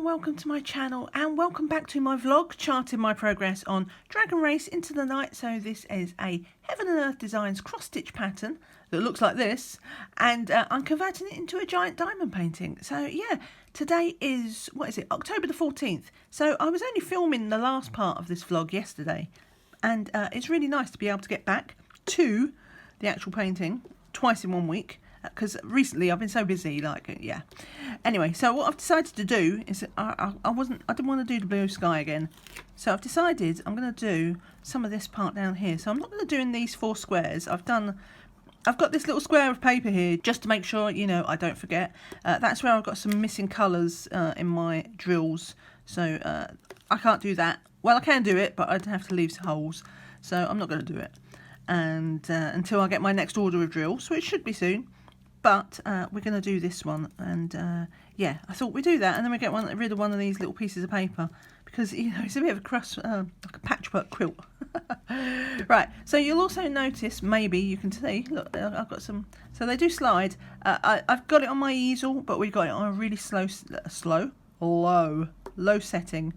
welcome to my channel and welcome back to my vlog charting my progress on Dragon Race Into the Night. So this is a Heaven and Earth Designs cross stitch pattern that looks like this, and I'm converting it into a giant diamond painting. So yeah, today is, what is it, October the 14th. So I was only filming the last part of this vlog yesterday, and it's really nice to be able to get back to the actual painting twice in 1 week. Because recently I've been so busy, like, yeah. Anyway, so what I've decided to do is I didn't want to do the blue sky again. So I've decided I'm going to do some of this part down here. So I'm not going to do in these 4 squares. I've got this little square of paper here just to make sure, you know, I don't forget. That's where I've got some missing colours in my drills. So I can't do that. Well, I can do it, but I'd have to leave holes. So I'm not going to do it. And until I get my next order of drills, which should be soon. But we're going to do this one, and yeah, I thought we'd do that, and then we get rid of one of these little pieces of paper, because, you know, it's a bit of a cross, like a patchwork quilt. Right, so you'll also notice, maybe you can see, look, I've got some, so they do slide. I've got it on my easel, but we've got it on a really low setting,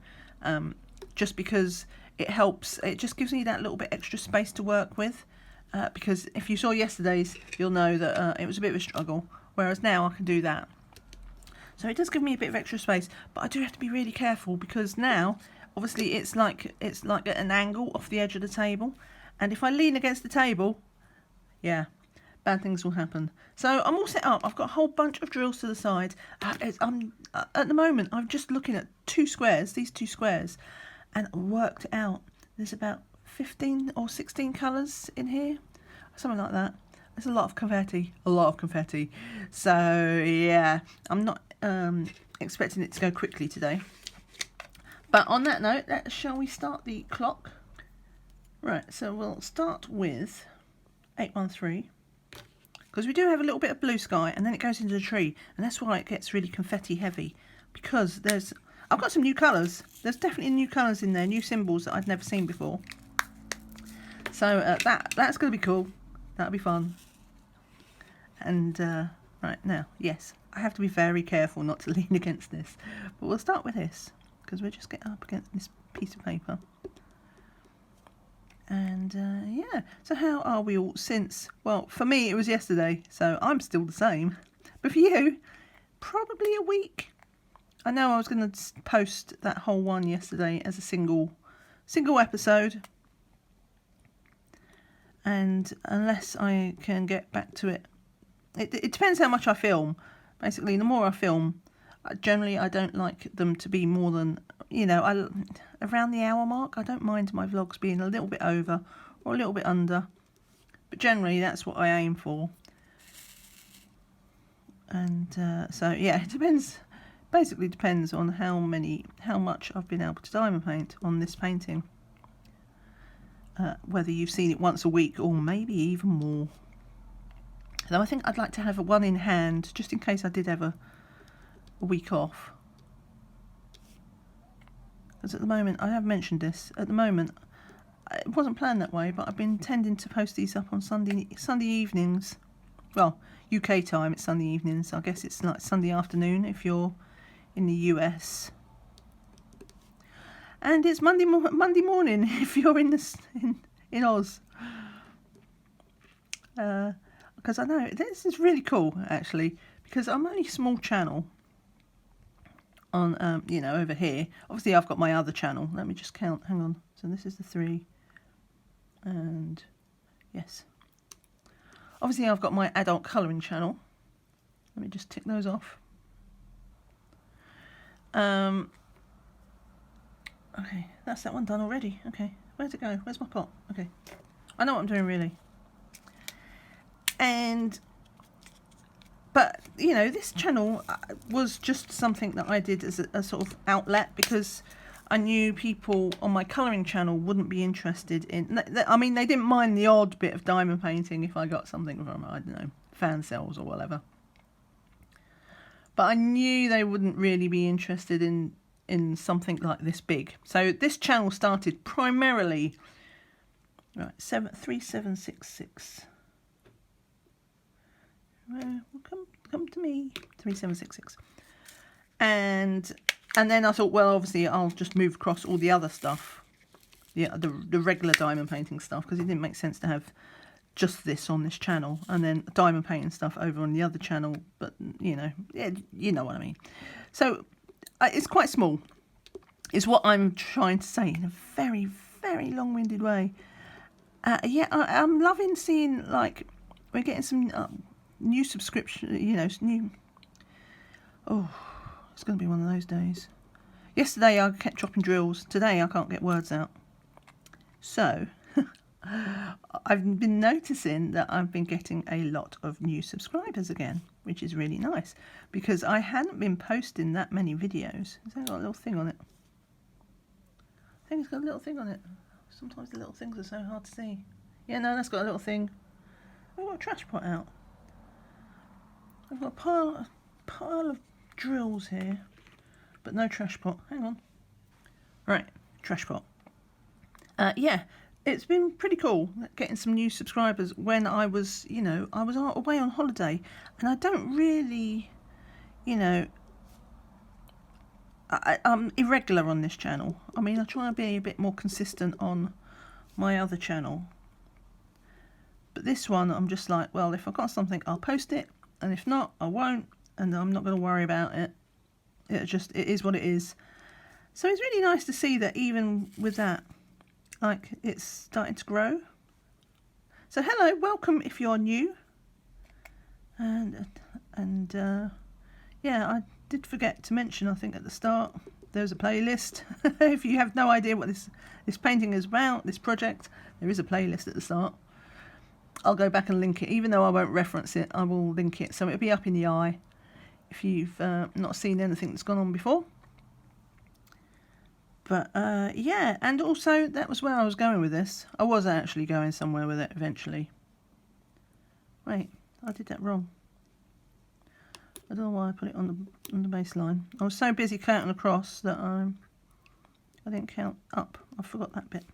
just because it helps, it just gives me that little bit extra space to work with. Because if you saw yesterday's, you'll know that it was a bit of a struggle, whereas now I can do that. So it does give me a bit of extra space, but I do have to be really careful, because now, obviously, it's like at an angle off the edge of the table, and if I lean against the table, yeah, bad things will happen. So I'm all set up. I've got a whole bunch of drills to the side. At the moment, I'm just looking at these two squares, and worked out there's about 15 or 16 colours in here, something like that. There's a lot of confetti, so yeah, I'm not expecting it to go quickly today. But on that note, shall we start the clock? Right, so we'll start with 813, because we do have a little bit of blue sky, and then it goes into the tree, and that's why it gets really confetti heavy, because I've got some new colours. There's definitely new colours in there, new symbols that I'd never seen before. So that's going to be cool. That'll be fun. And right now, yes, I have to be very careful not to lean against this. But we'll start with this, because we'll just get up against this piece of paper. And yeah, so how are we all since? Well, for me it was yesterday, so I'm still the same. But for you, probably a week. I know I was going to post that whole one yesterday as a single episode. And unless I can get back to it, it depends how much I film. Basically, the more I film, generally I don't like them to be more than, you know, around the hour mark. I don't mind my vlogs being a little bit over or a little bit under, but generally that's what I aim for. And so yeah, it depends. Basically depends on how much I've been able to diamond paint on this painting. Whether you've seen it once a week or maybe even more. Though I think I'd like to have one in hand, just in case I did have a week off. Because at the moment, I have mentioned this, at the moment, it wasn't planned that way, but I've been intending to post these up on Sunday evenings. Well, UK time, it's Sunday evenings. I guess it's like Sunday afternoon if you're in the US. And it's Monday morning if you're in Oz. Because I know this is really cool, actually, because I'm only a small channel on you know, over here. Obviously I've got my other channel. Let me just count. Hang on. So this is the 3, and yes. Obviously I've got my adult colouring channel. Let me just tick those off. Okay, that's that one done already. Okay, where's it go? Where's my pot? Okay, I know what I'm doing really. But you know, this channel was just something that I did as a sort of outlet, because I knew people on my colouring channel wouldn't be interested in. I mean, they didn't mind the odd bit of diamond painting if I got something from, I don't know, fan sales or whatever. But I knew they wouldn't really be interested in something like this big. So this channel started primarily, right, 3766. Well, come to me, 3766. And And then I thought, well, obviously I'll just move across all the other stuff. Yeah, the regular diamond painting stuff, because it didn't make sense to have just this on this channel and then diamond painting stuff over on the other channel. But, you know, yeah, you know what I mean. So it's quite small, is what I'm trying to say in a very, very long-winded way. Yeah, I'm loving seeing, like, we're getting some new subscription, you know, new... Oh, it's going to be one of those days. Yesterday I kept dropping drills. Today I can't get words out. So, I've been noticing that I've been getting a lot of new subscribers again, which is really nice, because I hadn't been posting that many videos. It's got a little thing on it. I think it's got a little thing on it. Sometimes the little things are so hard to see. Yeah, no, that's got a little thing. I've got a trash pot out. I've got a pile of drills here, but no trash pot. Hang on. Right, trash pot. Yeah, it's been pretty cool getting some new subscribers when I was, you know, I was away on holiday, and I don't really, you know, I'm irregular on this channel. I mean, I try to be a bit more consistent on my other channel. But this one, I'm just like, well, if I've got something, I'll post it. And if not, I won't. And I'm not going to worry about it. It is what it is. So it's really nice to see that even with that, like, it's starting to grow. So hello, welcome if you're new. And yeah, I did forget to mention, I think at the start, there's a playlist. If you have no idea what this painting is about, this project, there is a playlist at the start. I'll go back and link it, even though I won't reference it, I will link it. So it'll be up in the eye if you've not seen anything that's gone on before. But yeah, and also that was where I was going with this. I was actually going somewhere with it eventually. Wait, I did that wrong. I don't know why I put it on the baseline. I was so busy counting across that I didn't count up. I forgot that bit.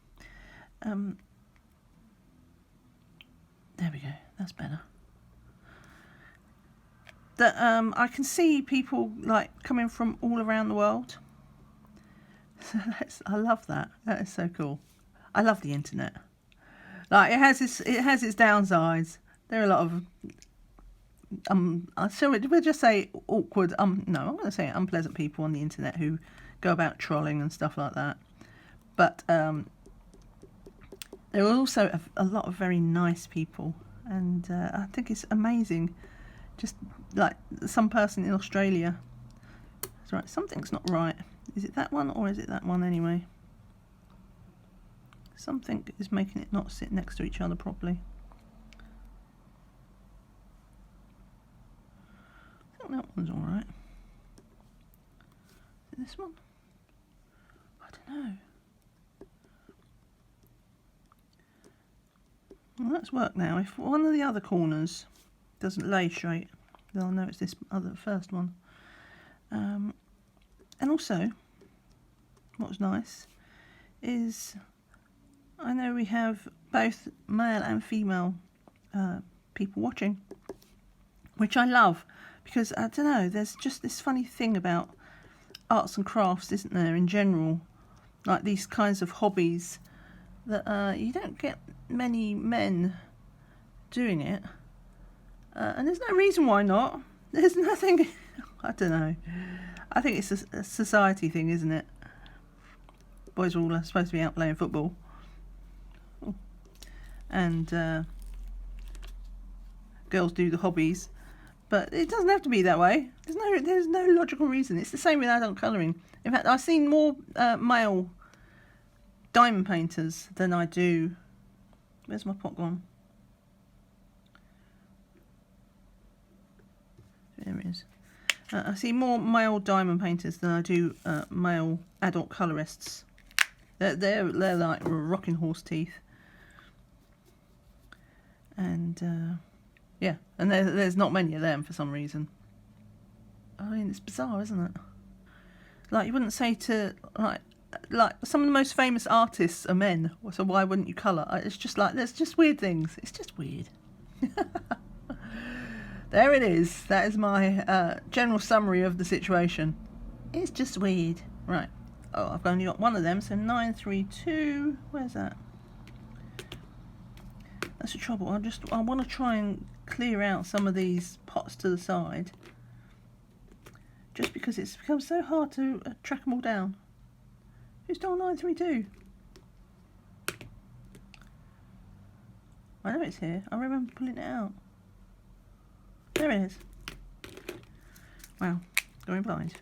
There we go. That's better. That I can see people like coming from all around the world. So I love that. That is so cool. I love the internet. Like it has its downsides. There are a lot of so we'll just say awkward. No, I'm going to say unpleasant people on the internet who go about trolling and stuff like that. But there are also a lot of very nice people, and I think it's amazing. Just like some person in Australia. That's right. Something's not right. Is it that one or is it that one anyway? Something is making it not sit next to each other properly. I think that one's alright. Is it this one? I don't know. Well, that's worked now. If one of the other corners doesn't lay straight, then I'll know it's this first one. And also, what's nice is I know we have both male and female people watching, which I love, because I don't know, there's just this funny thing about arts and crafts, isn't there, in general, like these kinds of hobbies that you don't get many men doing it, and there's no reason why not. There's nothing. I don't know. I think it's a society thing, isn't it? Boys are all supposed to be out playing football, and girls do the hobbies. But it doesn't have to be that way. There's no logical reason. It's the same with adult colouring. In fact, I've seen more male diamond painters than I do. Where's my pot gone? There it is. I see more male diamond painters than I do male adult colourists. They're like rocking horse teeth. And yeah, and there's not many of them for some reason. I mean, it's bizarre, isn't it? Like, you wouldn't say to like some of the most famous artists are men, so why wouldn't you colour? It's just like, there's just weird things. It's just weird. There it is. That is my general summary of the situation. It's just weird. Right. Oh, I've only got one of them, so 932. Where's that? That's the trouble. I want to try and clear out some of these pots to the side, just because it's become so hard to track them all down. Who's stole 932? I know it's here. I remember pulling it out. There it is. Wow, going blind.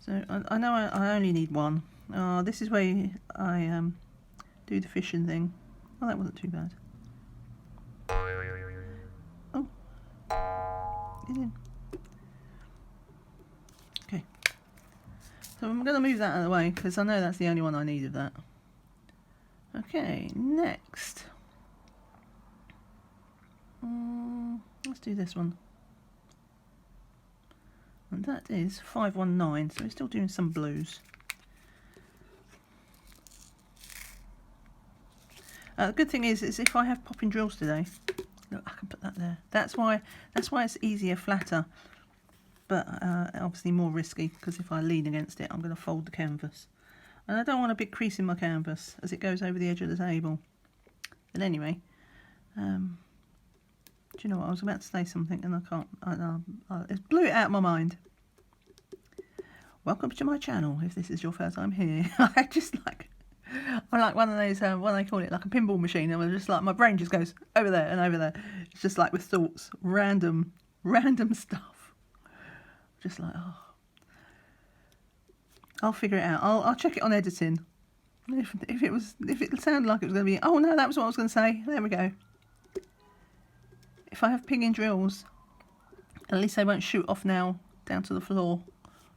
So I know I only need one. Oh, this is where I do the fishing thing. Oh, that wasn't too bad. Oh, it's in. Okay. So I'm going to move that out of the way because I know that's the only one I need of that. Okay, next. Let's do this one. And that is 519, so we're still doing some blues. The good thing is if I have popping drills today, look, I can put that there. That's why it's easier, flatter, but obviously more risky, because if I lean against it, I'm going to fold the canvas. And I don't want a big crease in my canvas as it goes over the edge of the table. But anyway, do you know what? I was about to say something and I can't. It blew it out of my mind. Welcome to my channel. If this is your first time here, I'm like one of those. What do they call it? Like a pinball machine. And just like my brain just goes over there and over there. It's just like with thoughts, random stuff. Just like, oh, I'll figure it out. I'll check it on editing. If it sounded like it was going to be, oh no, that was what I was going to say. There we go. If I have pinging drills, at least they won't shoot off now down to the floor,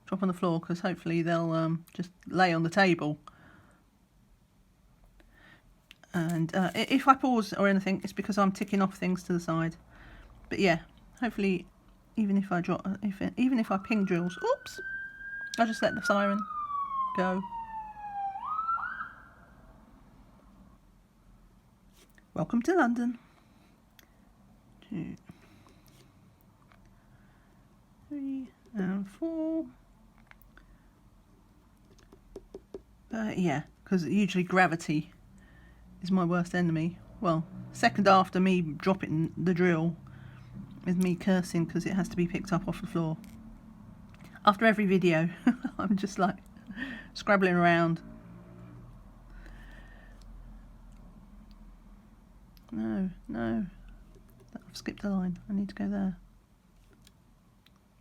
drop on the floor, because hopefully they'll just lay on the table. And if I pause or anything, it's because I'm ticking off things to the side. But yeah, hopefully, even if I ping drills, oops, I'll just let the siren go. Welcome to London. 2, 3, and 4. Yeah, because usually gravity is my worst enemy. Well, second after me dropping the drill is me cursing because it has to be picked up off the floor. After every video, I'm just like scrabbling around. No. I've skipped a line. I need to go there.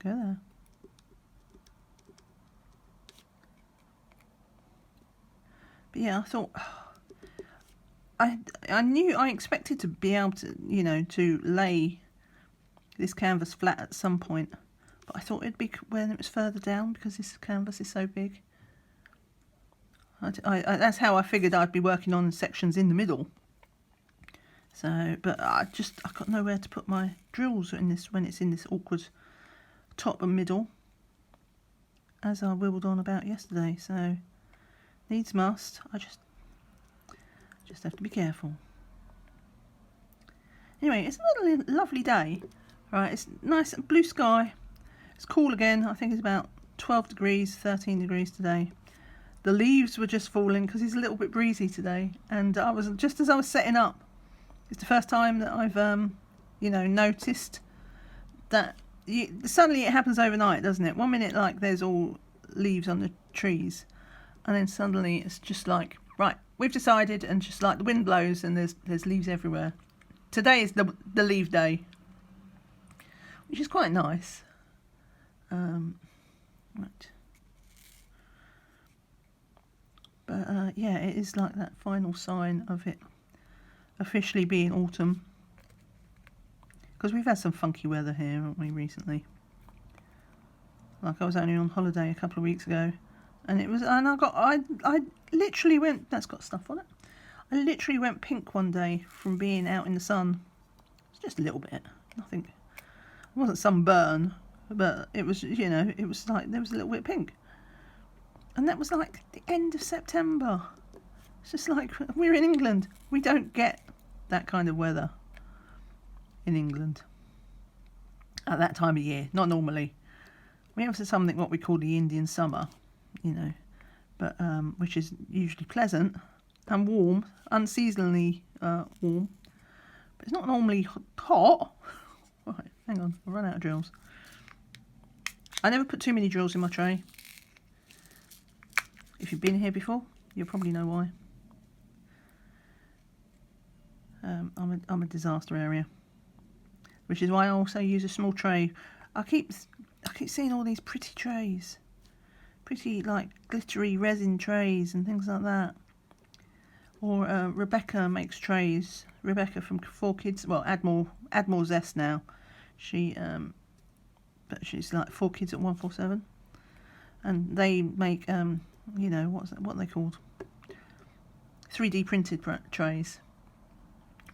Go there. But yeah, I thought I expected to be able to, you know, to lay this canvas flat at some point, but I thought it'd be when it was further down because this canvas is so big. That's how I figured I'd be working on sections in the middle. So, but I got nowhere to put my drills in this when it's in this awkward top and middle, as I wibbled on about yesterday. So, needs must. I just have to be careful. Anyway, it's another lovely day. Right, it's nice blue sky. It's cool again. I think it's about 12 degrees, 13 degrees today. The leaves were just falling because it's a little bit breezy today, and I was just as I was setting up. It's the first time that I've, you know, noticed that suddenly it happens overnight, doesn't it? 1 minute, like, there's all leaves on the trees, and then suddenly it's just like, right, we've decided, and just like the wind blows and there's leaves everywhere. Today is the leave day, which is quite nice. Right. But yeah, it is like that final sign of it officially being autumn, because we've had some funky weather here, haven't we, recently? Like, I was only on holiday a couple of weeks ago, and I literally went, that's got stuff on it, I literally went pink one day from being out in the sun. It's just a little bit, nothing, it wasn't sunburn, but it was, you know, it was like there was a little bit of pink, and that was like the end of September. It's just like, we're in England, we don't get that kind of weather in England at that time of year, not normally. We have something what we call the Indian summer, you know, but which is usually pleasant and warm, unseasonably warm, but it's not normally hot. Right, hang on, I've run out of drills. I never put too many drills in my tray. If you've been here before, you'll probably know why. I'm a disaster area, which is why I also use a small tray. I keep seeing all these pretty trays, pretty like glittery resin trays and things like that. Or Rebecca makes trays. Rebecca from 4Kids, well, Admiral Zest now. But she's like 4Kids at 147, and they make you know, what are they called? 3D printed trays.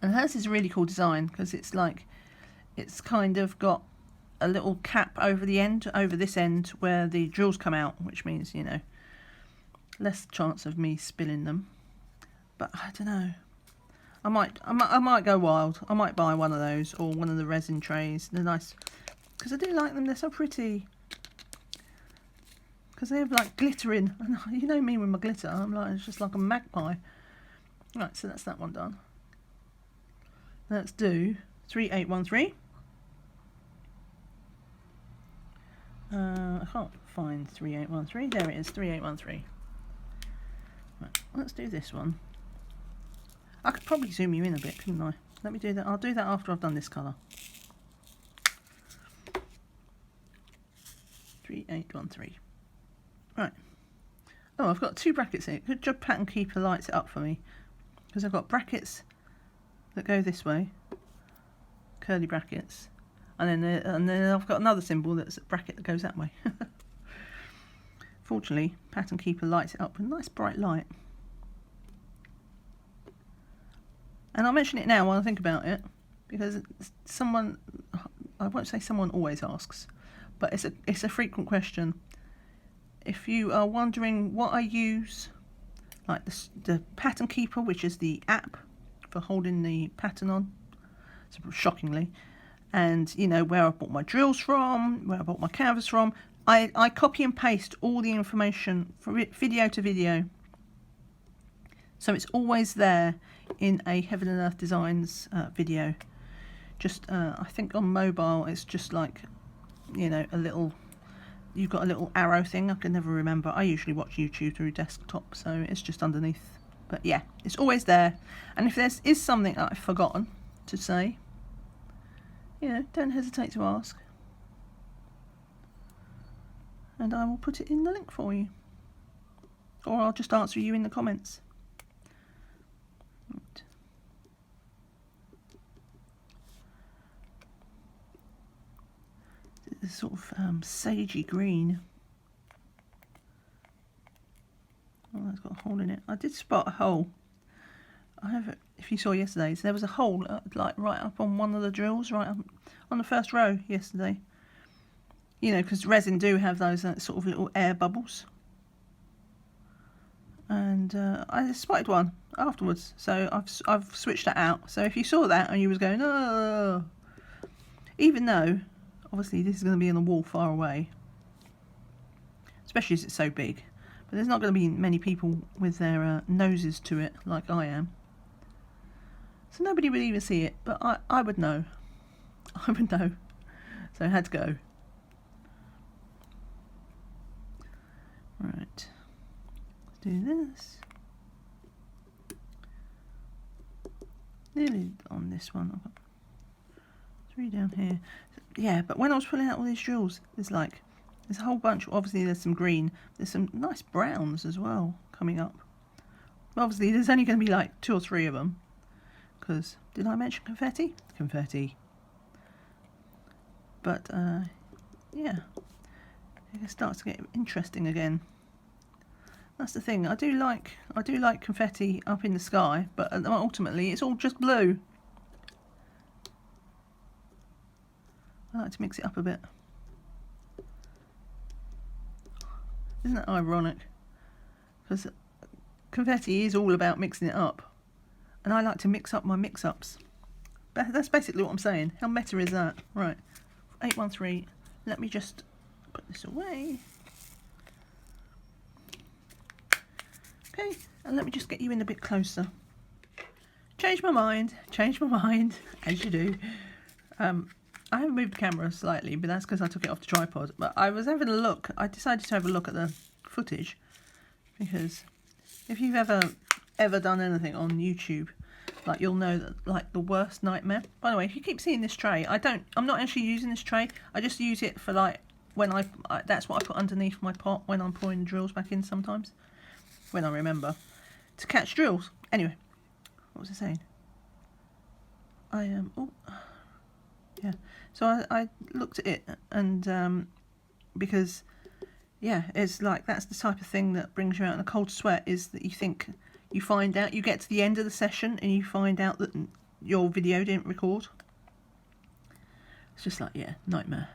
And hers is a really cool design because it's like, it's kind of got a little cap over the end, over this end where the drills come out, which means, you know, less chance of me spilling them. But I don't know. I might go wild. I might buy one of those or one of the resin trays. They're nice because I do like them. They're so pretty. Because they have like glittering. And you know me with my glitter. I'm like, it's just like a magpie. Right, so that's that one done. Let's do 3813. I can't find 3813. There it is, 3813. Right, let's do this one. I could probably zoom you in a bit, couldn't I? Let me do that. I'll do that after I've done this colour. 3813. Right. Oh, I've got 2 brackets here. Good job Pattern Keeper lights it up for me. Because I've got brackets that go this way. Curly brackets. And then I've got another symbol that's a bracket that goes that way. Fortunately, Pattern Keeper lights it up with a nice bright light. And I'll mention it now while I think about it, because someone, I won't say someone always asks, but it's a frequent question. If you are wondering what I use, like the Pattern Keeper, which is the app for holding the pattern on, so shockingly, and you know where I bought my drills from, where I bought my canvas from, I copy and paste all the information from video to video. So it's always there in a Heaven and Earth Designs video. Just, I think on mobile it's just like, you know, you've got a little arrow thing. I can never remember. I usually watch YouTube through desktop, so it's just underneath. But yeah, it's always there. And if there is something that I've forgotten to say, you know, don't hesitate to ask. And I will put it in the link for you. Or I'll just answer you in the comments. Right. This sort of sagey green. Oh, that's got a hole in it. I did spot a hole. I have, if you saw yesterday's, there was a hole like right up on one of the drills, right up on the first row yesterday. You know, because resin do have those sort of little air bubbles. And I spotted one afterwards, so I've switched that out. So if you saw that and you was going, oh, even though obviously this is going to be on the wall far away, especially as it's so big, but there's not going to be many people with their noses to it like I am. So nobody would even see it, but I would know. I would know. So I had to go. Right. Let's do this. Nearly on this one. I've got 3 down here. Yeah, but when I was pulling out all these drills, there's a whole bunch. Obviously, there's some green. There's some nice browns as well coming up. But obviously, there's only going to be like 2 or 3 of them. Because, did I mention confetti? Confetti. But, yeah. It starts to get interesting again. That's the thing. I do like confetti up in the sky, but ultimately it's all just blue. I like to mix it up a bit. Isn't that ironic? Because confetti is all about mixing it up. And I like to mix up my mix-ups. That's basically what I'm saying. How meta is that? Right. 813. Let me just put this away. Okay, and let me just get you in a bit closer. Change my mind, as you do. I have moved the camera slightly, but that's because I took it off the tripod. But I was having a look. I decided to have a look at the footage because if you've ever done anything on YouTube, like you'll know that like the worst nightmare. By the way, if you keep seeing this tray, I'm not actually using this tray. I just use it for like when that's what I put underneath my pot when I'm pouring the drills back in sometimes, when I remember to catch drills. Anyway, what was I saying? Yeah. So I looked at it and because yeah, it's like that's the type of thing that brings you out in a cold sweat, is that you find out, you get to the end of the session and you find out that your video didn't record. It's just like, yeah, nightmare.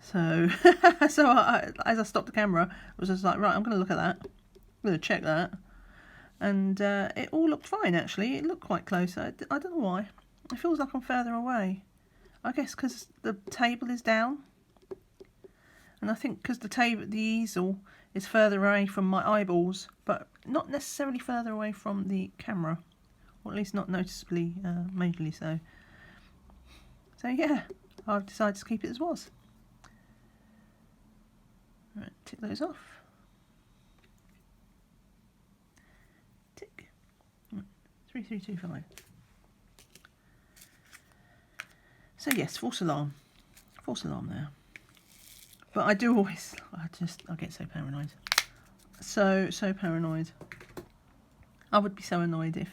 So as I stopped the camera, I was just like, right, I'm going to look at that. I'm going to check that. And it all looked fine, actually. It looked quite close. I don't know why. It feels like I'm further away. I guess because the table is down. And I think because the easel is further away from my eyeballs, but not necessarily further away from the camera. Or at least not noticeably, majorly so. So yeah, I've decided to keep it as was. Right, tick those off. Tick. 3325. So yes, false alarm. False alarm there. But I do always, I get so paranoid. So paranoid. I would be so annoyed if,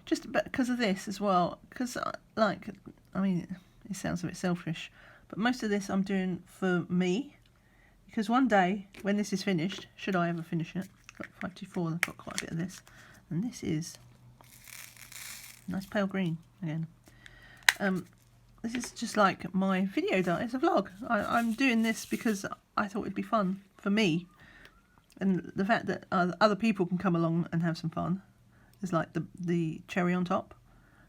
just because of this as well. Because, like, I mean, it sounds a bit selfish, but most of this I'm doing for me. Because one day, when this is finished, should I ever finish it, got 524, I've got quite a bit of this. And this is nice pale green again. This is just like my video diary. It's a vlog. I'm doing this because I thought it'd be fun for me. And the fact that other people can come along and have some fun is like the cherry on top.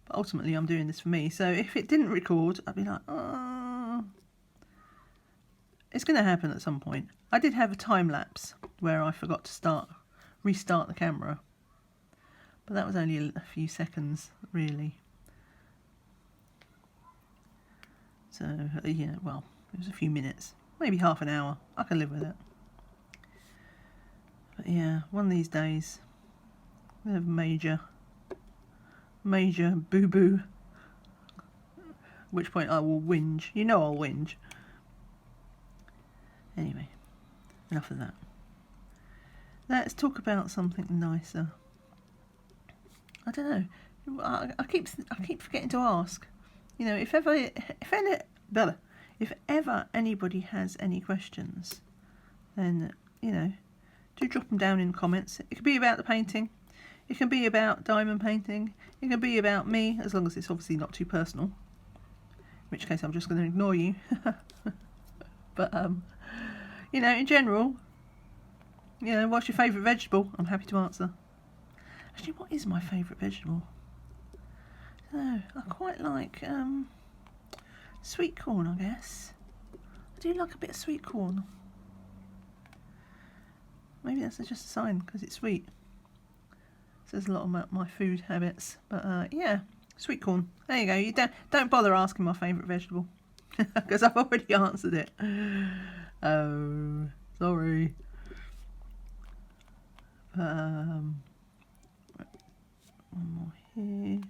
But ultimately I'm doing this for me. So if it didn't record, I'd be like, oh. It's going to happen at some point. I did have a time lapse where I forgot to restart the camera. But that was only a few seconds, really. So, yeah, well, it was a few minutes. Maybe half an hour. I can live with it. But yeah, one of these days, we have major boo-boo. At which point I will whinge. You know I'll whinge. Anyway, enough of that. Let's talk about something nicer. I don't know. I keep forgetting to ask. You know, if ever anybody has any questions, then, you know, do drop them down in the comments. It could be about the painting. It can be about diamond painting. It can be about me, as long as it's obviously not too personal. In which case I'm just going to ignore you. But, you know, in general, you know, what's your favourite vegetable? I'm happy to answer. Actually, what is my favourite vegetable? I quite like sweet corn, I guess. I do like a bit of sweet corn. Maybe that's just a sign because it's sweet. It says a lot about my food habits. But yeah, sweet corn. There you go. You don't bother asking my favourite vegetable because I've already answered it. Oh, sorry. One more here.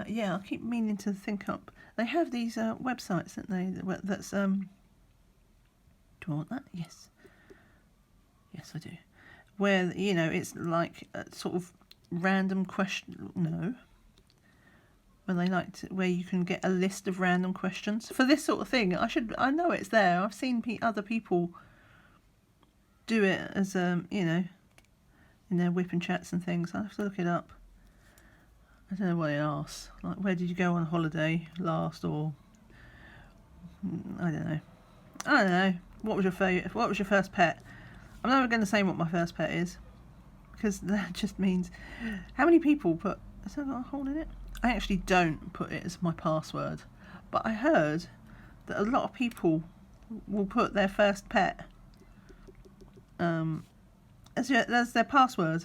Yeah, I keep meaning to think up. They have these websites, don't they? That's do I want that? Yes. Yes, I do. Where, you know, it's like a sort of random question. No. When they like to, where you can get a list of random questions for this sort of thing. I know it's there. I've seen other people do it as you know, in their WIP chats and things. I have to look it up. I don't know what it asks. Like, where did you go on holiday last, or I don't know. What was your favourite? What was your first pet? I'm never going to say what my first pet is because that just means how many people put. Has that got a hole in it? I actually don't put it as my password, but I heard that a lot of people will put their first pet as their password,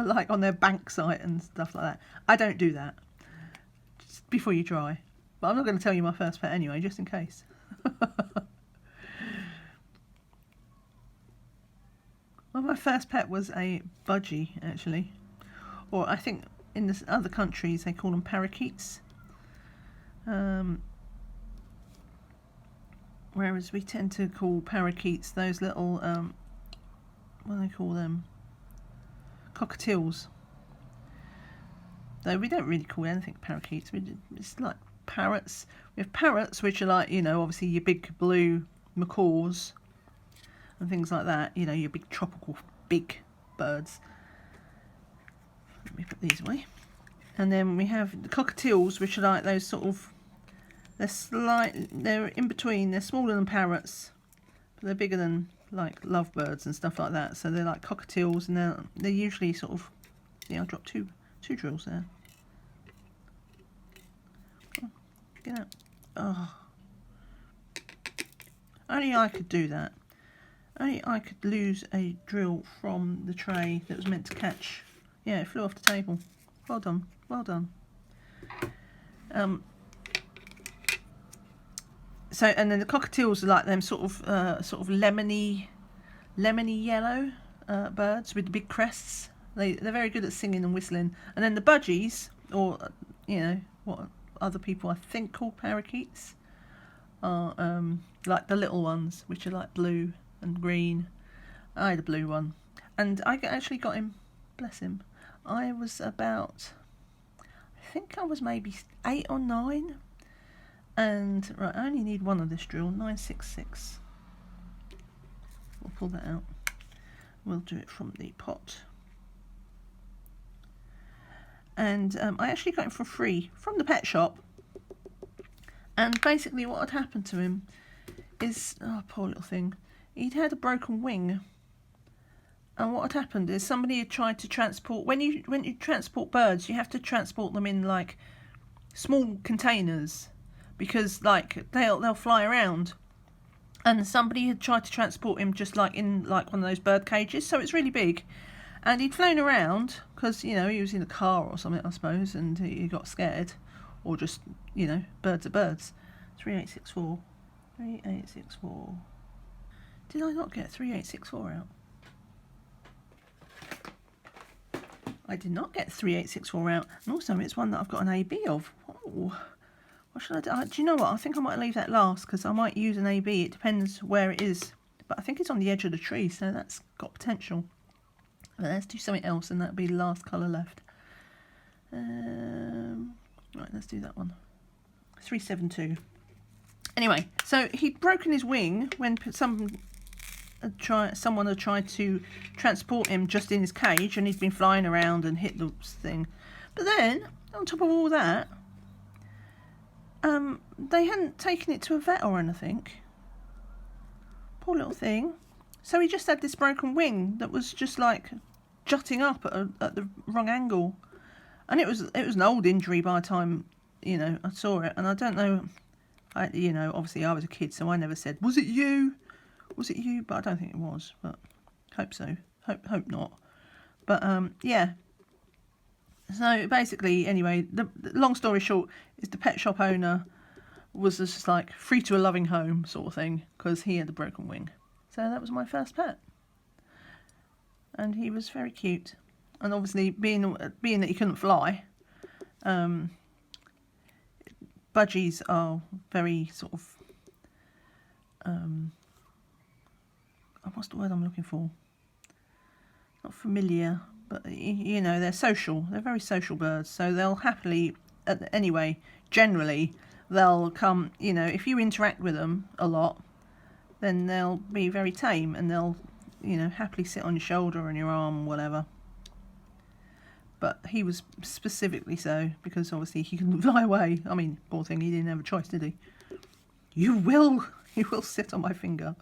like on their bank site and stuff like that. I don't do that. Just before you try. But I'm not going to tell you my first pet anyway, just in case. Well, my first pet was a budgie, actually. Or I think in the other countries they call them parakeets. Whereas we tend to call parakeets those little, what do they call them? Cockatiels. Though we don't really call anything parakeets. It's like parrots. We have parrots, which are like, you know, obviously your big blue macaws and things like that. You know, your big tropical big birds. Let me put these away. And then we have the cockatiels, which are like those sort of, they're in between. They're smaller than parrots, but they're bigger than like lovebirds and stuff like that. So they're like cockatiels, and they're usually sort of, yeah, I dropped two drills there. Oh, get out. Oh. Only I could do that. Only I could lose a drill from the tray that was meant to catch. Yeah, it flew off the table. Well done, well done. So, and then the cockatiels are like them sort of lemony yellow birds with the big crests. They're very good at singing and whistling. And then the budgies, or you know what other people I think call parakeets, are like the little ones, which are like blue and green. I had a blue one, and I actually got him. Bless him. I was about, I think I was maybe 8 or 9. And, right, I only need one of this drill, 966. We'll pull that out. We'll do it from the pot. And I actually got him for free from the pet shop. And basically what had happened to him is, oh, poor little thing, he'd had a broken wing. And what had happened is somebody had tried to transport, when you transport birds, you have to transport them in like small containers, because like they'll fly around. And somebody had tried to transport him just like in like one of those bird cages, so it's really big. And he'd flown around because, you know, he was in a car or something, I suppose, and he got scared, or just, you know, birds are birds. 3864, 3864. Did I not get 3864 out? I did not get 3864 out, and also it's one that I've got an AB of. Oh, what should I do? Do you know what? I think I might leave that last, because I might use an AB. It depends where it is, but I think it's on the edge of the tree, so that's got potential. But let's do something else, and that'll be the last colour left. Right, let's do that one. 372. Anyway, so he'd broken his wing when someone had tried to transport him just in his cage, and he'd been flying around and hit the thing. But then, on top of all that, they hadn't taken it to a vet or anything. Poor little thing. So he just had this broken wing that was just like jutting up at the wrong angle, and it was an old injury by the time, you know, I saw it. And I don't know, you know, obviously I was a kid, so I never said, was it you? Was it you? But I don't think it was, but hope so. Hope not. But yeah. So basically, anyway, the long story short is the pet shop owner was just like free to a loving home sort of thing, because he had a broken wing. So that was my first pet, and he was very cute. And obviously, being that he couldn't fly, budgies are very sort of what's the word I'm looking for? Not familiar, but you know, they're social. They're very social birds, so they'll happily, anyway, generally, they'll come, you know, if you interact with them a lot, then they'll be very tame, and they'll, you know, happily sit on your shoulder or on your arm, whatever. But he was specifically so, because obviously he couldn't fly away. I mean, poor thing, he didn't have a choice, did he? You will sit on my finger.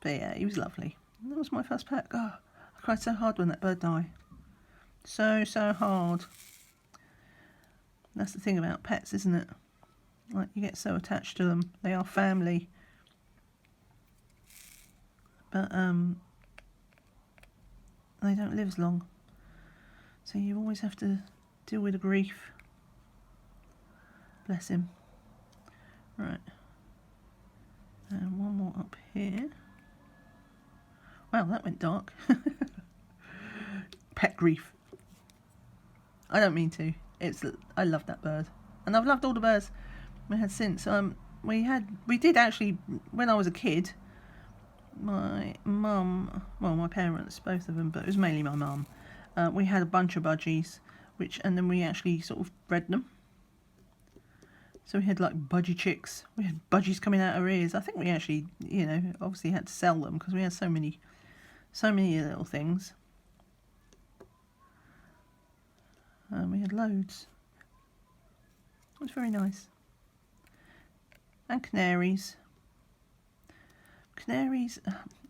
But yeah, he was lovely. That was my first pet. Oh, I cried so hard when that bird died. So hard. That's the thing about pets, isn't it? Like, you get so attached to them. They are family. But they don't live as long. So you always have to deal with the grief. Bless him. Right. And one more up here. Wow, that went dark. Pet grief. I don't mean to. I love that bird. And I've loved all the birds we had since. We did actually, when I was a kid, my mum, well, my parents, both of them, but it was mainly my mum, we had a bunch of budgies, and then we actually sort of bred them. So we had like budgie chicks. We had budgies coming out our ears. I think we actually, you know, obviously had to sell them because we had so many little things. We had loads. It was very nice. And canaries. Canaries,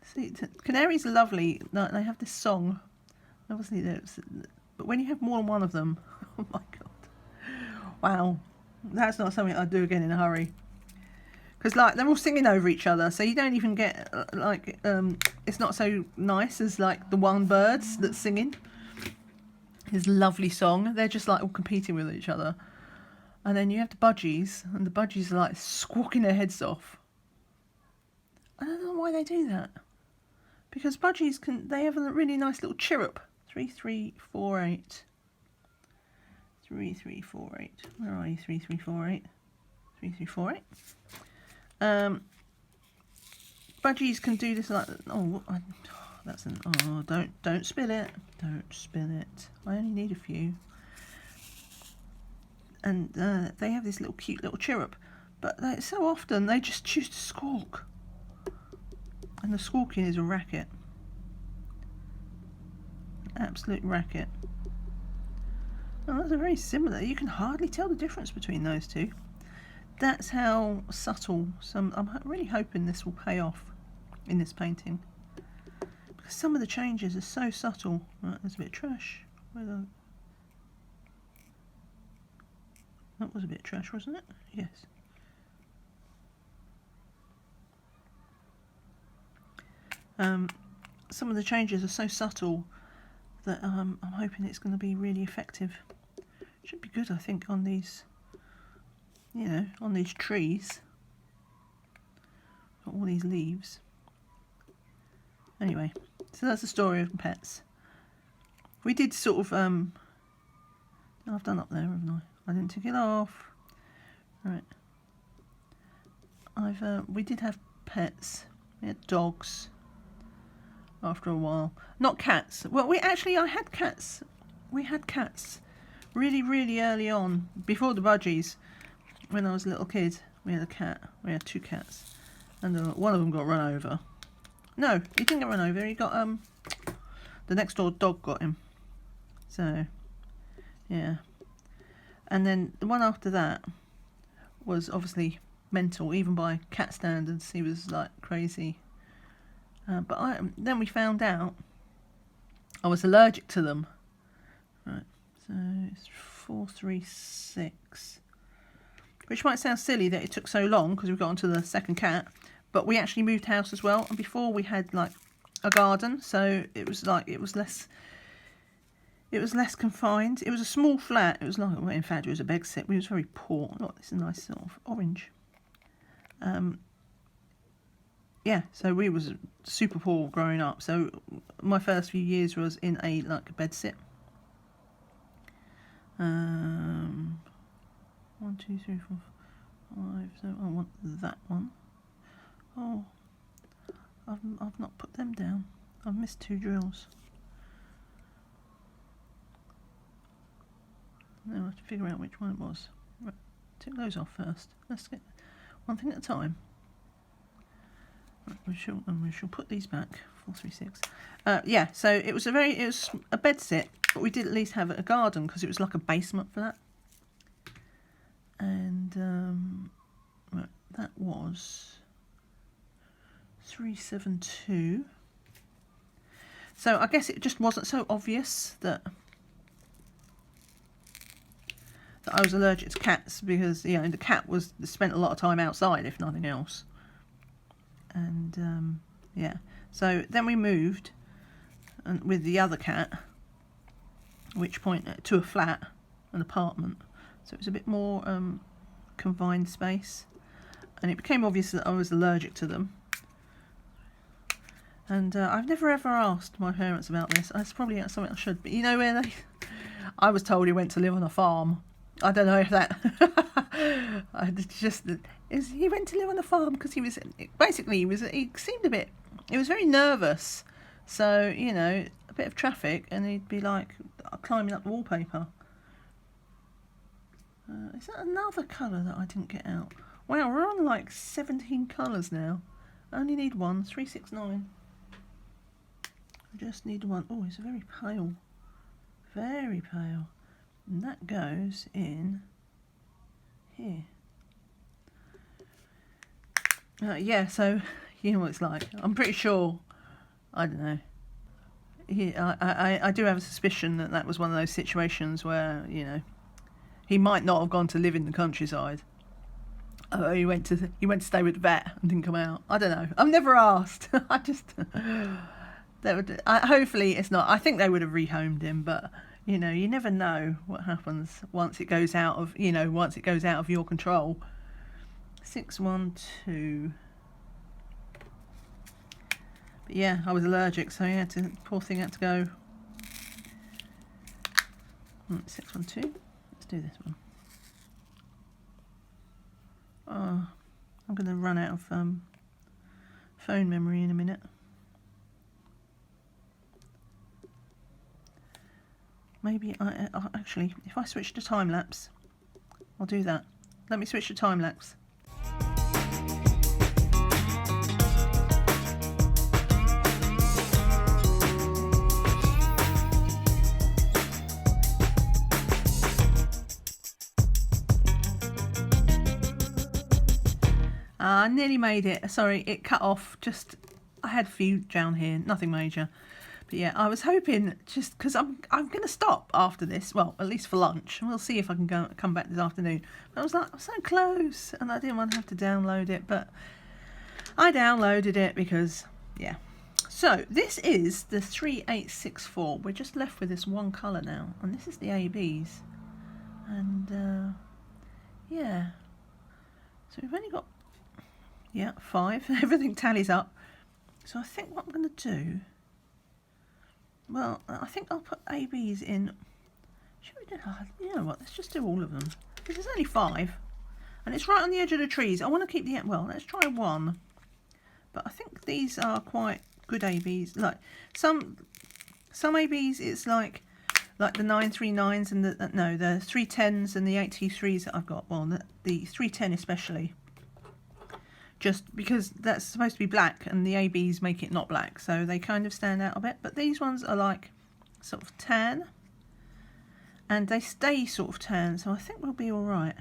see, canaries are lovely. They have this song. Obviously, but when you have more than one of them, oh my god, wow, that's not something I'd do again in a hurry. Because like they're all singing over each other, so you don't even get like it's not so nice as like the one birds that's singing his lovely song. They're just like all competing with each other, and then you have the budgies, and the budgies are like squawking their heads off. I don't know why they do that. Because budgies they have a really nice little chirrup. 3348. 3348. Where are you? 3348. 3348. Budgies can do this like, don't spill it. Don't spill it. I only need a few. And they have this little cute little chirrup, but so often they just choose to squawk. And the squawking is a racket. Absolute racket. Oh, those are very similar. You can hardly tell the difference between those two. That's how subtle I'm really hoping this will pay off in this painting. Because some of the changes are so subtle. Right, there's a bit of trash. That was a bit of trash, wasn't it? Yes. Some of the changes are so subtle that I'm hoping it's going to be really effective. Should be good, I think, on these, you know, on these trees. Got all these leaves. Anyway, so that's the story of pets. We did sort of, I've done up there, haven't I? I didn't take it off. Right. We did have pets. We had dogs. After a while, not cats. Well, I had cats. We had cats really, really early on, before the budgies. When I was a little kid, we had a cat. We had two cats, and one of them got run over. No, he didn't get run over. He got the next door dog got him. So, yeah. And then the one after that was obviously mental, even by cat standards. He was like crazy. But then we found out I was allergic to them. Right, so it's 436. Which might sound silly that it took so long because we got onto the second cat. But we actually moved house as well. And before we had like a garden, so it was less confined. It was a small flat. It was like, well, in fact, it was a bed sit. We was very poor. Look, this is a nice sort of orange. Yeah, so we was super poor growing up. So my first few years was in a bed sit. 1, 2, 3, 4, 5. So I want that one. Oh, I've not put them down. I've missed 2 drills. Now I have to figure out which one it was. Right, take those off first. Let's get one thing at a time. We shall put these back. 436. Yeah, so it was a bed sit, but we did at least have a garden because it was like a basement flat. And right, that was 372. So I guess it just wasn't so obvious that I was allergic to cats because, you know, the cat spent a lot of time outside, if nothing else. And yeah, so then we moved with the other cat, at which point to a flat, an apartment. So it was a bit more confined space, and it became obvious that I was allergic to them. And I've never ever asked my parents about this. That's probably something I should. But you know where they? I was told he went to live on a farm. I don't know if that. He went to live on a farm because he seemed a bit. He was very nervous. So, you know, a bit of traffic, and he'd be like climbing up the wallpaper. Is that another colour that I didn't get out? Wow, we're on like 17 colours now. I only need one. 369. I just need one. Oh, it's very pale. Very pale. And that goes in here. Yeah, so you know what it's like. I'm pretty sure, I don't know. I do have a suspicion that that was one of those situations where, you know, he might not have gone to live in the countryside. He went to stay with the vet and didn't come out. I don't know. I've never asked. Hopefully it's not. I think they would have rehomed him, but you know, you never know what happens once it goes out of your control. 612. But yeah, I was allergic, so poor thing had to go. 612. Let's do this one. Oh, I'm going to run out of phone memory in a minute. Maybe actually, if I switch to time lapse, I'll do that. Let me switch to time lapse. I nearly made it. Sorry, it cut off. I had a few down here, nothing major. But yeah, I was hoping, just because I'm going to stop after this. Well, at least for lunch. We'll see if I can come back this afternoon. But I was like, I'm so close, and I didn't want to have to download it. But I downloaded it because, yeah. So this is the 3864. We're just left with this one colour now, and this is the ABs. And yeah, so we've only got 5. Everything tallies up. So I think what I'm going to do. Well, I think I'll put ABs in. Should we do? You know what? Let's just do all of them because there's only 5, and it's right on the edge of the trees. I want to keep the let's try 1. But I think these are quite good ABs. Like some ABs, it's like the 939s and the 310s and the 823s that I've got. Well, the 310 especially. Just because that's supposed to be black and the ABs make it not black, so they kind of stand out a bit. But these ones are like sort of tan, and they stay sort of tan, so I think we'll be all right.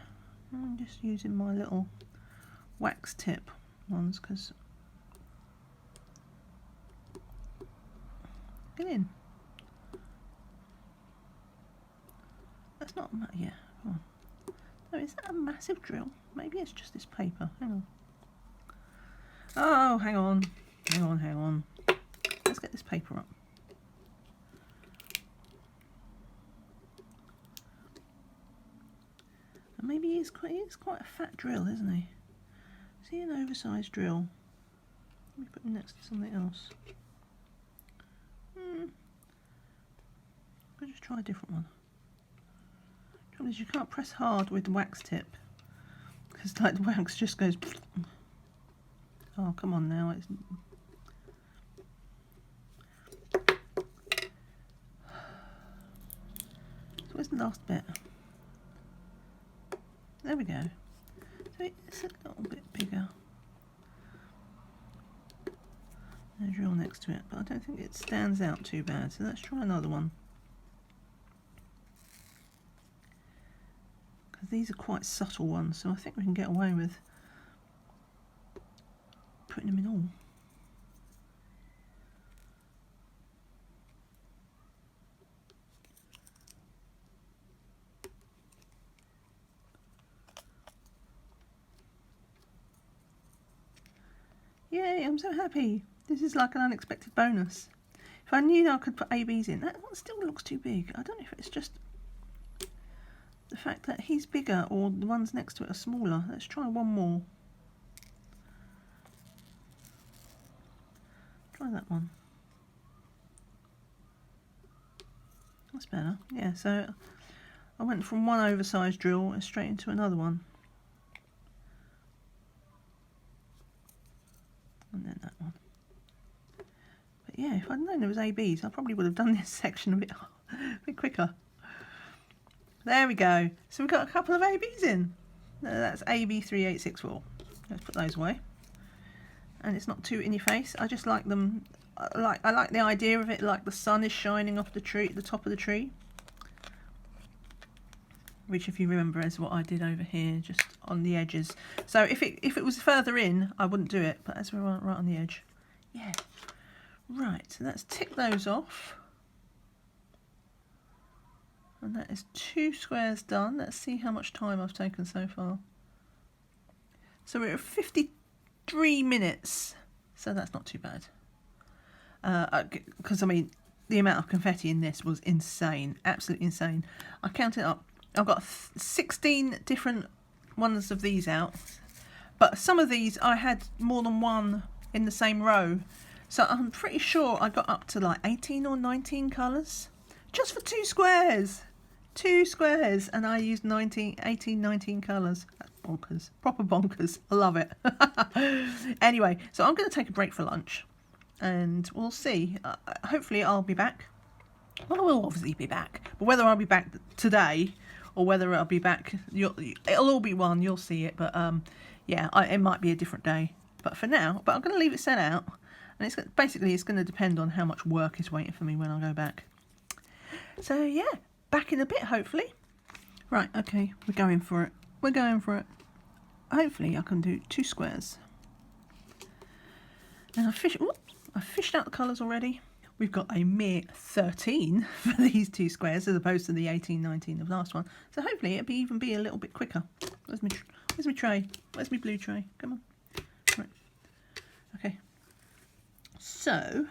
I'm just using my little wax tip ones because get in. That's not come on. No, is that a massive drill? Maybe it's just this paper. Hang on. Oh, hang on. Let's get this paper up. And maybe he's quite a fat drill, isn't he? Is he an oversized drill? Let me put him next to something else. I'll just try a different one. The trouble is you can't press hard with the wax tip because like the wax just goes. Oh, come on now. So where's the last bit? There we go. So it's a little bit bigger. There's a drill next to it, but I don't think it stands out too bad. So let's try another one. Because these are quite subtle ones, so I think we can get away with putting them in all. Yay, I'm so happy. This is like an unexpected bonus. If I knew I could put ABs in, that one still looks too big. I don't know if it's just the fact that he's bigger or the ones next to it are smaller. Let's try one more. Try that one. That's better. Yeah, so I went from one oversized drill and straight into another one. And then that one. But yeah, if I'd known there was ABs, I probably would have done this section a bit quicker. There we go. So we've got a couple of ABs in. That's AB3864. Let's put those away. And it's not too in your face. I just like them. I like the idea of it, like the sun is shining off the tree, the top of the tree. Which, if you remember, is what I did over here, just on the edges. So if it was further in, I wouldn't do it. But as we're right on the edge, yeah. Right. So let's tick those off. And that is 2 squares done. Let's see how much time I've taken so far. So we're at 53 minutes. So that's not too bad. Because, I mean, the amount of confetti in this was insane. Absolutely insane. I counted up. I've got 16 different ones of these out. But some of these I had more than one in the same row. So I'm pretty sure I got up to like 18 or 19 colours. Just for 2 squares. 2 squares, and I used 18, 19 colours. That's bonkers. Proper bonkers. I love it. Anyway, so I'm going to take a break for lunch, and we'll see. Hopefully I'll be back. Well, I will obviously be back, but whether I'll be back today or whether I'll be back, it'll all be one. You'll see it, but yeah, it might be a different day. But for now, I'm going to leave it set out, and it's going to depend on how much work is waiting for me when I go back. So yeah. Back in a bit, hopefully. Right, okay, we're going for it. We're going for it. Hopefully I can do 2 squares. And I fished out the colours already. We've got a mere 13 for these 2 squares as opposed to the 18, 19 of the last one. So hopefully it'll even be a little bit quicker. Where's my tray? Where's my blue tray? Come on. Right. Okay. So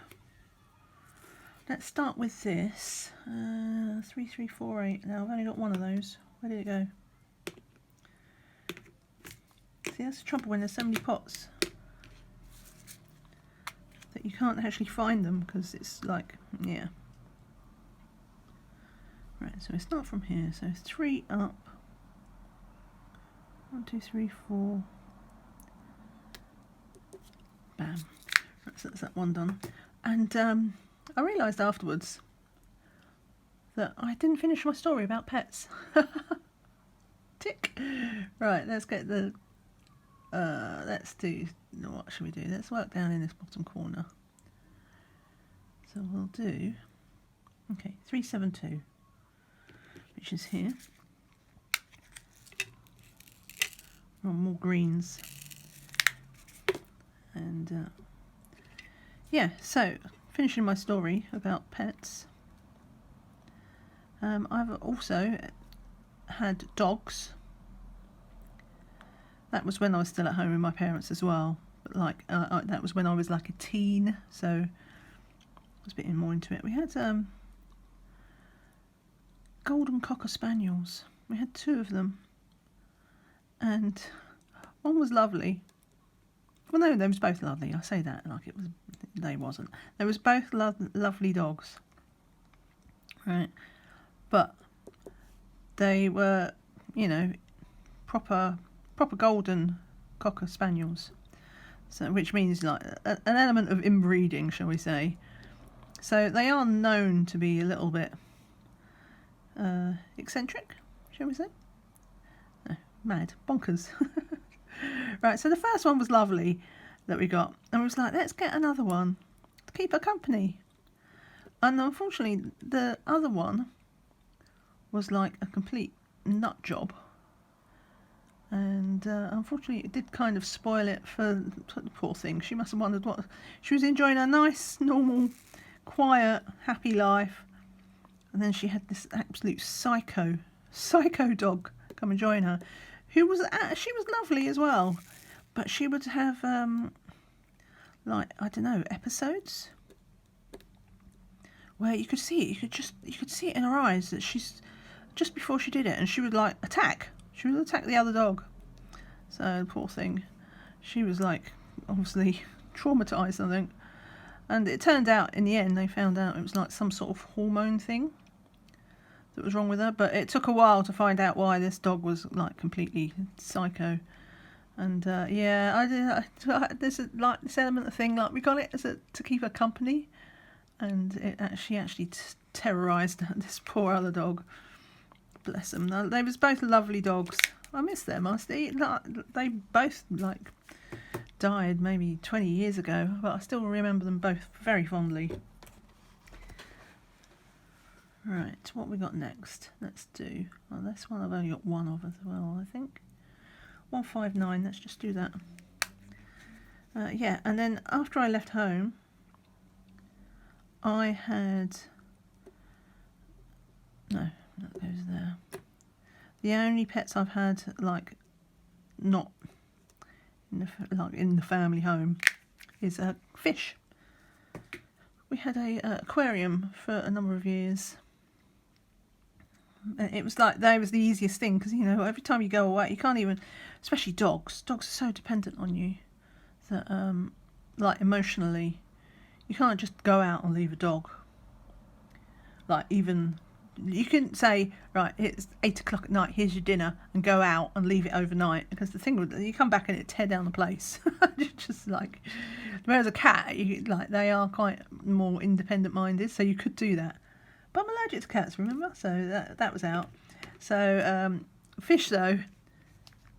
let's start with this. 3, 3, 4, 8. Now I've only got one of those. Where did it go? See, that's the trouble when there's so many pots that you can't actually find them because it's like, yeah. Right, so we start from here. So 3 up. 1, 2, 3, 4. Bam. Right, so that's that one done. And I realised afterwards that I didn't finish my story about pets. Tick. Right, let's get the... let's do... What should we do? Let's work down in this bottom corner. So we'll do... Okay, 372, which is here. More greens. And... yeah, so... finishing my story about pets. I've also had dogs. That was when I was still at home with my parents as well. But like that was when I was like a teen, so I was a bit more into it. We had golden cocker spaniels. We had 2 of them, and one was lovely. Well, no, they was both lovely. I say that like it was. They wasn't. They was both lovely dogs, right? But they were, you know, proper golden cocker spaniels. So, which means like an element of inbreeding, shall we say? So they are known to be a little bit eccentric, shall we say? No, mad, bonkers. Right. So the first one was lovely. That we got, and we was like, let's get another one to keep her company. And unfortunately the other one was like a complete nut job, and unfortunately it did kind of spoil it for the poor thing. She must have wondered what she was enjoying, a nice normal quiet happy life, and then she had this absolute psycho dog come and join her, who was she was lovely as well. But she would have like, I don't know, episodes where you could see it. You could see it in her eyes that she's just before she did it, and she would like attack. She would attack the other dog. So poor thing, she was like obviously traumatized, I think. And it turned out in the end they found out it was like some sort of hormone thing that was wrong with her. But it took a while to find out why this dog was like completely psycho. And yeah, there's like this element of thing, like we got it to keep her company, and she actually terrorised this poor other dog. Bless them. They was both lovely dogs. I miss them. They both like died maybe 20 years ago, but I still remember them both very fondly. Right, what we got next? Let's do. Well, this one I've only got one of as well, I think. 159. Let's just do that. Yeah, and then after I left home, I had. No, that goes there. The only pets I've had, like, not in the family home, is a fish. We had a aquarium for a number of years. It was like that was the easiest thing because you know every time you go away, you can't even, especially dogs. Dogs are so dependent on you that like emotionally, you can't just go out and leave a dog. Like even. You couldn't say, right, it's 8 o'clock at night, here's your dinner, and go out and leave it overnight. Because the thing with you come back and it tear down the place. Just like, whereas a cat, they are quite more independent minded, so you could do that. But I'm allergic to cats, remember? So that was out. So fish though,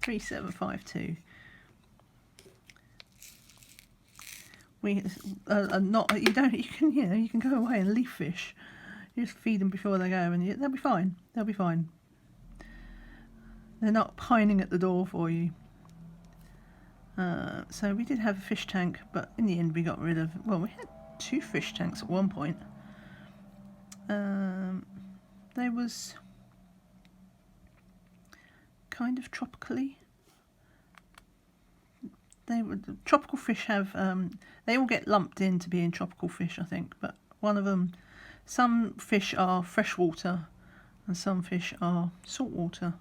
3752. We not you can go away and leave fish. You just feed them before they go, and they'll be fine. They'll be fine. They're not pining at the door for you. So we did have a fish tank, but in the end we got rid of. Well, we had 2 fish tanks at one point. There was kind of tropically. The tropical fish have. They all get lumped into being tropical fish, I think, but one of them. Some fish are freshwater and some fish are saltwater.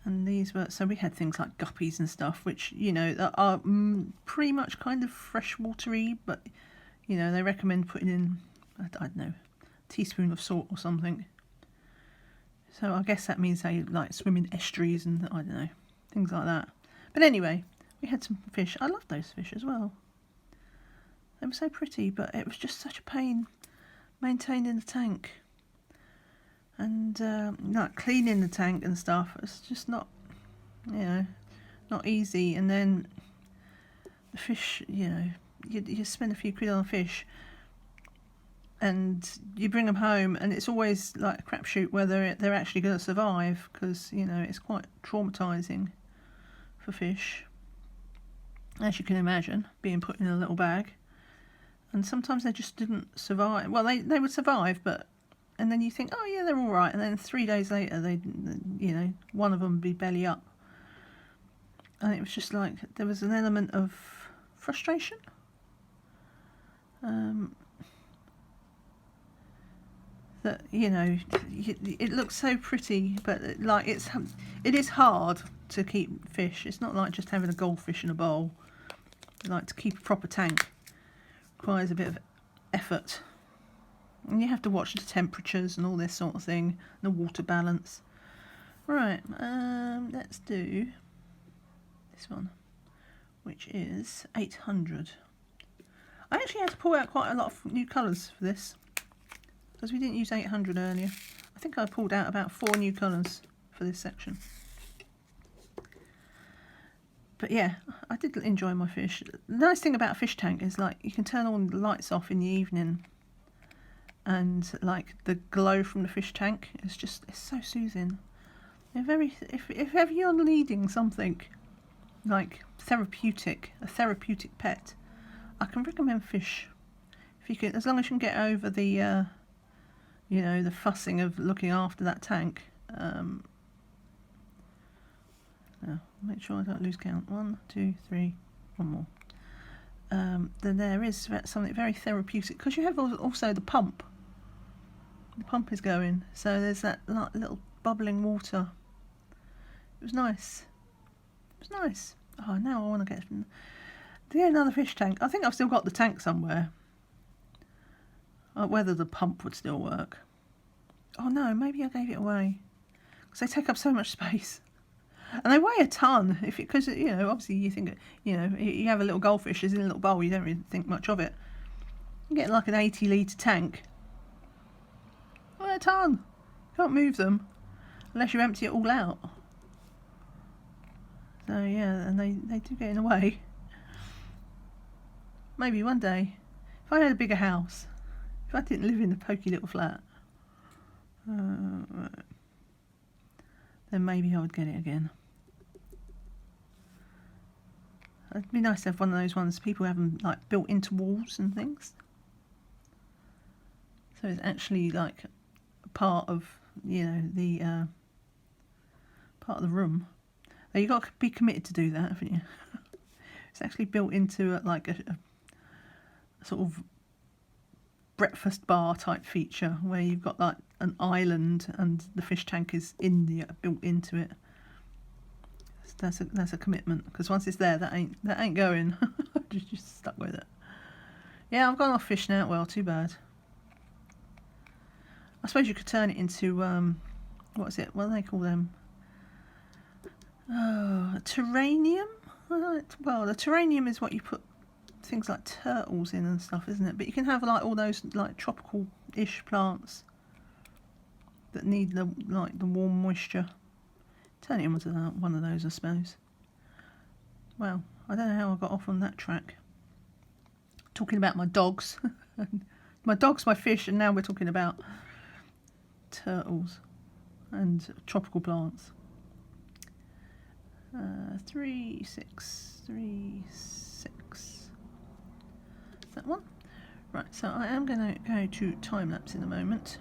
And these were, so we had things like guppies and stuff, which, you know, are pretty much kind of freshwatery, but, you know, they recommend putting in, I don't know, a teaspoon of salt or something. So I guess that means they like swim in estuaries and, I don't know, things like that. But anyway, we had some fish. I love those fish as well. They were so pretty, but it was just such a pain maintaining the tank and like cleaning the tank and stuff. It's just not, you know, not easy. And then the fish, you know, you spend a few quid on a fish and you bring them home, and it's always like a crapshoot whether they're actually going to survive because, you know, it's quite traumatising for fish, as you can imagine, being put in a little bag. And sometimes they just didn't survive. Well, they would survive, and then you think, oh yeah, they're all right. And then 3 days later, you know, one of them would be belly up. And it was just like, there was an element of frustration. That, you know, it looks so pretty, but like it is hard to keep fish. It's not like just having a goldfish in a bowl. Like to keep a proper tank. Requires a bit of effort, and you have to watch the temperatures and all this sort of thing, the water balance. Right, let's do this one, which is 800. I actually had to pull out quite a lot of new colours for this because we didn't use 800 earlier. I think I pulled out about 4 new colours for this section. But yeah, I did enjoy my fish. The nice thing about a fish tank is like you can turn all the lights off in the evening, and like the glow from the fish tank is just, it's so soothing. They're very, if ever you're needing something like a therapeutic pet, I can recommend fish. If you can, as long as you can get over the you know, the fussing of looking after that tank. Now, make sure I don't lose count. 1, 2, 3, one more. then there is something very therapeutic, because you have also the pump. The pump is going, so there's that little bubbling water. It was nice. It was nice. Oh, now I want to get another fish tank. I think I've still got the tank somewhere. Whether the pump would still work. Oh no, maybe I gave it away, because they take up so much space. And they weigh a ton, because you know, obviously you think, you know, you have a little goldfish is in a little bowl, you don't really think much of it. You get like an 80-litre tank. Weigh a ton. You can't move them unless you empty it all out. So yeah, and they do get in the way. Maybe one day, if I had a bigger house, if I didn't live in the pokey little flat, then maybe I would get it again. It'd be nice to have one of those ones people have them like built into walls and things. So it's actually like a part of, you know, the part of the room. Now you've got to be committed to do that, haven't you? It's actually built into like a sort of breakfast bar type feature, where you've got like an island and the fish tank is built into it. That's a commitment, because once it's there, that ain't going. just stuck with it. Yeah, I've gone off fish now. Well, too bad. I suppose you could turn it into what is it? What do they call them? Oh, a terrarium. Well, the terrarium is what you put things like turtles in and stuff, isn't it? But you can have like all those like tropical-ish plants that need the warm moisture. Turn it into one of those, I suppose. Well, I don't know how I got off on that track. Talking about my dogs. My dogs, my fish, and now we're talking about turtles and tropical plants. 3, 6, 3, 6. That one. Right, so I am going to go to time lapse in a moment,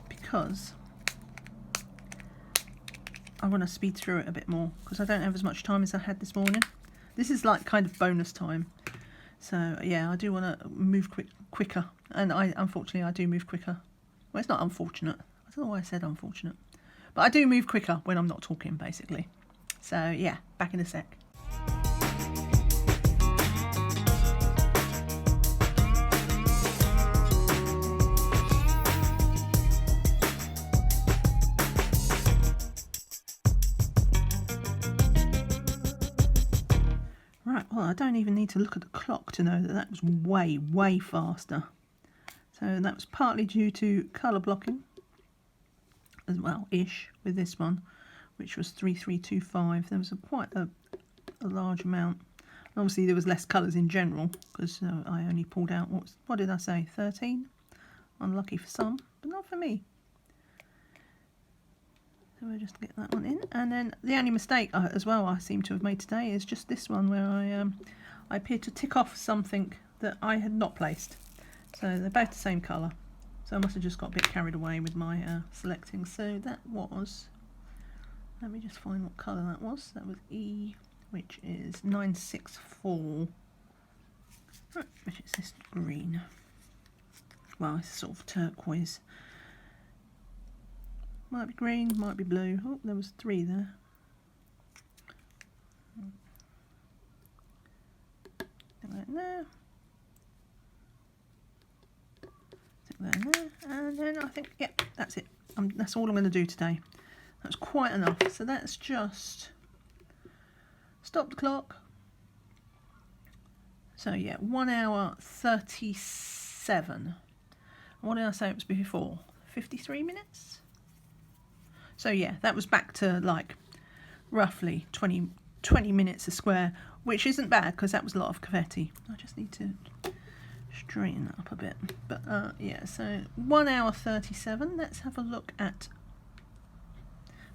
because I want to speed through it a bit more, because I don't have as much time as I had this morning. This is like kind of bonus time. So yeah, I do want to move quicker, and unfortunately I do move quicker. Well, it's not unfortunate. I don't know why I said unfortunate, but I do move quicker when I'm not talking, basically. So yeah, back in a sec. Well, I don't even need to look at the clock to know that that was way, way faster. So that was partly due to colour blocking as well, ish, with this one, which was 3325. There was quite a large amount. Obviously there was less colours in general, because I only pulled out, what did I say, 13? Unlucky for some, but not for me. So we'll just get that one in, and then the only mistake as well I seem to have made today is just this one, where I appear to tick off something that I had not placed. So they're both the same colour, so I must have just got a bit carried away with my selecting. So that was, let me just find what colour that was. That was E, which is 964, right, which is this green. Well, it's sort of turquoise. Might be green, might be blue. Oh, there was 3 there. Stick that in there. Stick that in there. And then I think, yep, that's it. That's all I'm going to do today. That's quite enough. So that's just stop the clock. So yeah, 1 hour 37. What did I say it was before? 53 minutes? So yeah, that was back to like roughly 20 minutes a square, which isn't bad, because that was a lot of confetti. I just need to straighten that up a bit. But yeah, so 1 hour 37. Let's have a look at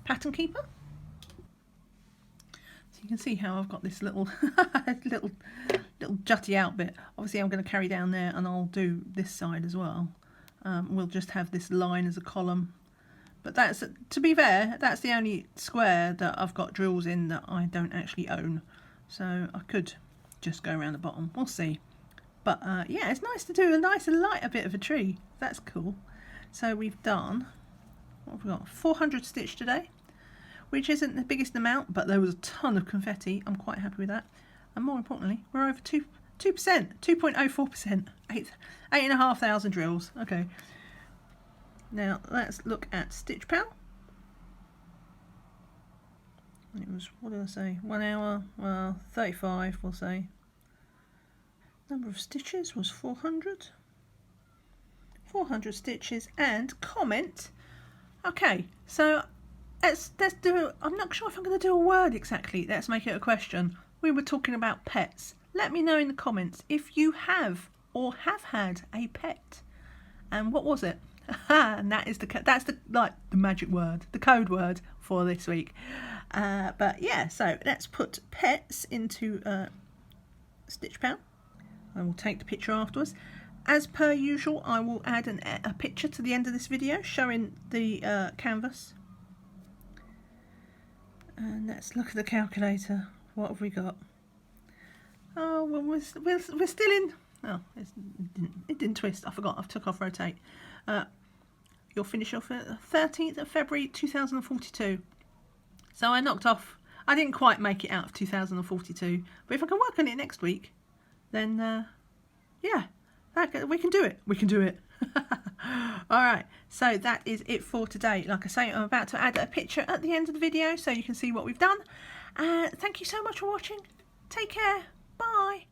Pattern Keeper. So you can see how I've got this little little jutty out bit. Obviously I'm going to carry down there, and I'll do this side as well. We'll just have this line as a column. But that's, to be fair, that's the only square that I've got drills in that I don't actually own. so I could just go around the bottom, we'll see. But yeah, it's nice to do a nice and light a bit of a tree. That's cool. So we've done, what have we got, 400 stitch today, which isn't the biggest amount, but there was a ton of confetti. I'm quite happy with that. And more importantly, we're over 2%, 2.04%, 8,500 drills. Okay. Now let's look at Stitch Pal. It was, what did I say, 1 hour, well, 35 we'll say. Number of stitches was 400. 400 stitches and comment. Okay, so let's do, I'm not sure if I'm going to do a word exactly. Let's make it a question. We were talking about pets. Let me know in the comments if you have or have had a pet. And what was it? And that's the magic word, the code word for this week. But yeah, so let's put pets into Stitch Pal. I will take the picture afterwards. As per usual, I will add a picture to the end of this video showing the canvas. And let's look at the calculator. What have we got? Oh, well, we're still in. Oh, it didn't twist. I forgot. I took off rotate. You'll finish off at the 13th of February 2042. So I knocked off. I didn't quite make it out of 2042. But if I can work on it next week, then yeah, we can do it. We can do it. Alright, so that is it for today. Like I say, I'm about to add a picture at the end of the video so you can see what we've done. Thank you so much for watching. Take care. Bye.